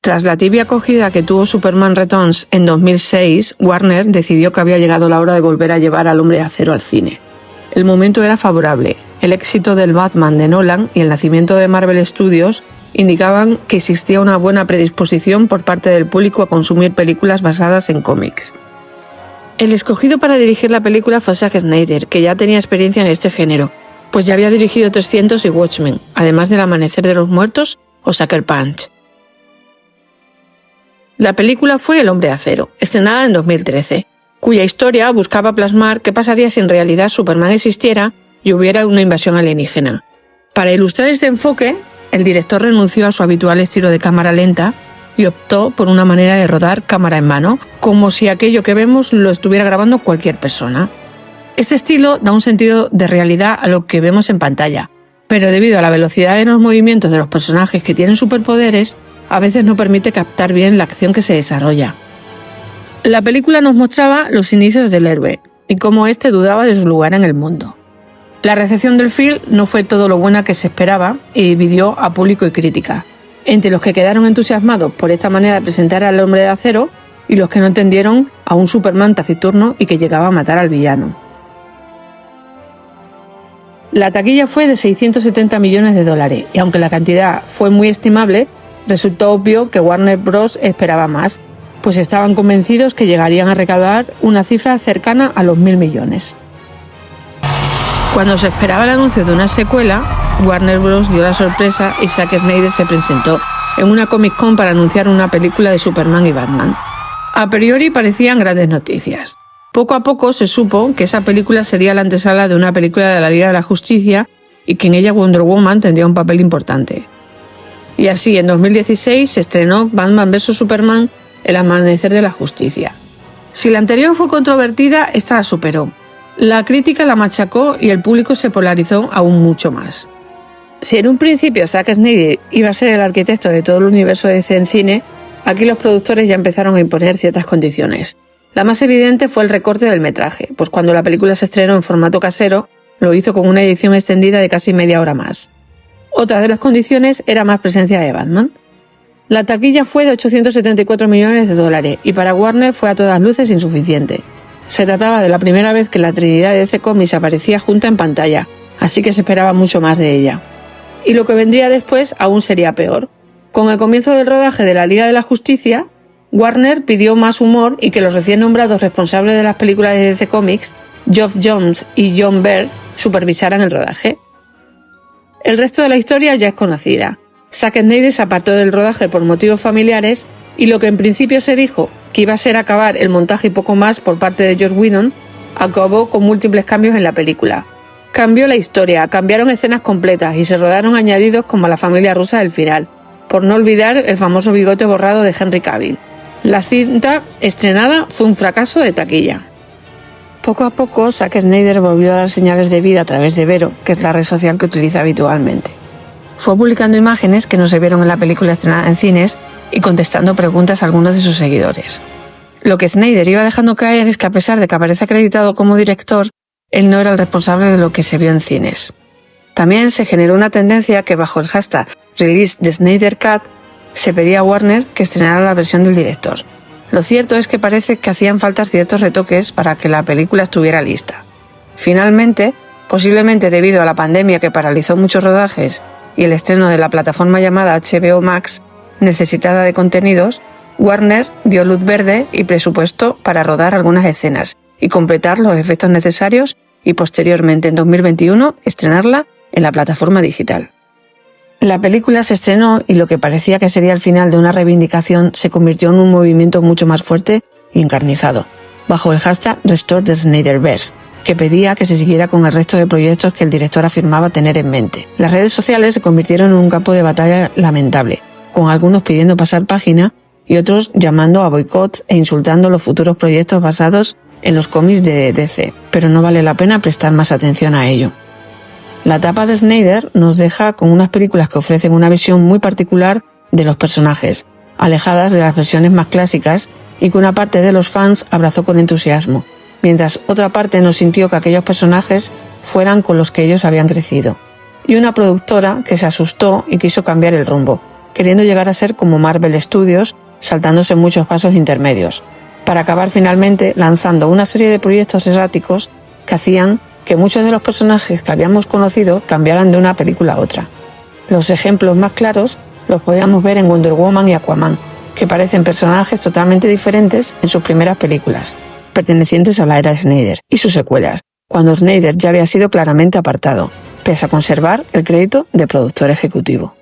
Tras la tibia acogida que tuvo Superman Returns en 2006, Warner decidió que había llegado la hora de volver a llevar al Hombre de Acero al cine. El momento era favorable. El éxito del Batman de Nolan y el nacimiento de Marvel Studios indicaban que existía una buena predisposición por parte del público a consumir películas basadas en cómics. El escogido para dirigir la película fue Zack Snyder, que ya tenía experiencia en este género, pues ya había dirigido 300 y Watchmen, además del Amanecer de los Muertos o Sucker Punch. La película fue El Hombre de Acero, estrenada en 2013, cuya historia buscaba plasmar qué pasaría si en realidad Superman existiera y hubiera una invasión alienígena. Para ilustrar este enfoque, el director renunció a su habitual estilo de cámara lenta y optó por una manera de rodar cámara en mano, como si aquello que vemos lo estuviera grabando cualquier persona. Este estilo da un sentido de realidad a lo que vemos en pantalla, pero debido a la velocidad de los movimientos de los personajes que tienen superpoderes, a veces no permite captar bien la acción que se desarrolla. La película nos mostraba los inicios del héroe y cómo éste dudaba de su lugar en el mundo. La recepción del film no fue todo lo buena que se esperaba y dividió a público y crítica, entre los que quedaron entusiasmados por esta manera de presentar al Hombre de Acero y los que no entendieron a un Superman taciturno y que llegaba a matar al villano. La taquilla fue de $670 millones y aunque la cantidad fue muy estimable, resultó obvio que Warner Bros. Esperaba más, pues estaban convencidos que llegarían a recaudar una cifra cercana a los 1.000 millones. Cuando se esperaba el anuncio de una secuela, Warner Bros. Dio la sorpresa y Zack Snyder se presentó en una Comic Con para anunciar una película de Superman y Batman. A priori parecían grandes noticias. Poco a poco se supo que esa película sería la antesala de una película de la Liga de la Justicia y que en ella Wonder Woman tendría un papel importante. Y así, en 2016 se estrenó Batman vs Superman, El Amanecer de la Justicia. Si la anterior fue controvertida, esta la superó. La crítica la machacó y el público se polarizó aún mucho más. Si en un principio Zack Snyder iba a ser el arquitecto de todo el universo de DC en cine, aquí los productores ya empezaron a imponer ciertas condiciones. La más evidente fue el recorte del metraje, pues cuando la película se estrenó en formato casero, lo hizo con una edición extendida de casi media hora más. Otra de las condiciones era más presencia de Batman. La taquilla fue de $874 millones y para Warner fue a todas luces insuficiente. Se trataba de la primera vez que la Trinidad de DC Comics aparecía junta en pantalla, así que se esperaba mucho más de ella. Y lo que vendría después aún sería peor. Con el comienzo del rodaje de la Liga de la Justicia, Warner pidió más humor y que los recién nombrados responsables de las películas de DC Comics, Geoff Johns y John Byrne, supervisaran el rodaje. El resto de la historia ya es conocida. Zack Snyder se apartó del rodaje por motivos familiares y lo que en principio se dijo que iba a ser acabar el montaje y poco más por parte de Joss Whedon, acabó con múltiples cambios en la película. Cambió la historia, cambiaron escenas completas y se rodaron añadidos como la familia rusa del final, por no olvidar el famoso bigote borrado de Henry Cavill. La cinta estrenada fue un fracaso de taquilla. Poco a poco, Zack Snyder volvió a dar señales de vida a través de Vero, que es la red social que utiliza habitualmente. Fue publicando imágenes que no se vieron en la película estrenada en cines y contestando preguntas a algunos de sus seguidores. Lo que Snyder iba dejando caer es que a pesar de que aparece acreditado como director, él no era el responsable de lo que se vio en cines. También se generó una tendencia que bajo el hashtag Release the Snyder Cut se pedía a Warner que estrenara la versión del director. Lo cierto es que parece que hacían falta ciertos retoques para que la película estuviera lista. Finalmente, posiblemente debido a la pandemia que paralizó muchos rodajes y el estreno de la plataforma llamada HBO Max, necesitada de contenidos, Warner dio luz verde y presupuesto para rodar algunas escenas y completar los efectos necesarios y posteriormente en 2021 estrenarla en la plataforma digital. La película se estrenó y lo que parecía que sería el final de una reivindicación se convirtió en un movimiento mucho más fuerte y encarnizado, bajo el hashtag Restore the Snyderverse, que pedía que se siguiera con el resto de proyectos que el director afirmaba tener en mente. Las redes sociales se convirtieron en un campo de batalla lamentable, con algunos pidiendo pasar página y otros llamando a boicots e insultando los futuros proyectos basados en los cómics de DC, pero no vale la pena prestar más atención a ello. La etapa de Snyder nos deja con unas películas que ofrecen una visión muy particular de los personajes, alejadas de las versiones más clásicas y que una parte de los fans abrazó con entusiasmo, mientras otra parte no sintió que aquellos personajes fueran con los que ellos habían crecido. Y una productora que se asustó y quiso cambiar el rumbo, queriendo llegar a ser como Marvel Studios, saltándose muchos pasos intermedios, para acabar finalmente lanzando una serie de proyectos erráticos que hacían que muchos de los personajes que habíamos conocido cambiaran de una película a otra. Los ejemplos más claros los podíamos ver en Wonder Woman y Aquaman, que parecen personajes totalmente diferentes en sus primeras películas, pertenecientes a la era de Snyder, y sus secuelas, cuando Snyder ya había sido claramente apartado, pese a conservar el crédito de productor ejecutivo.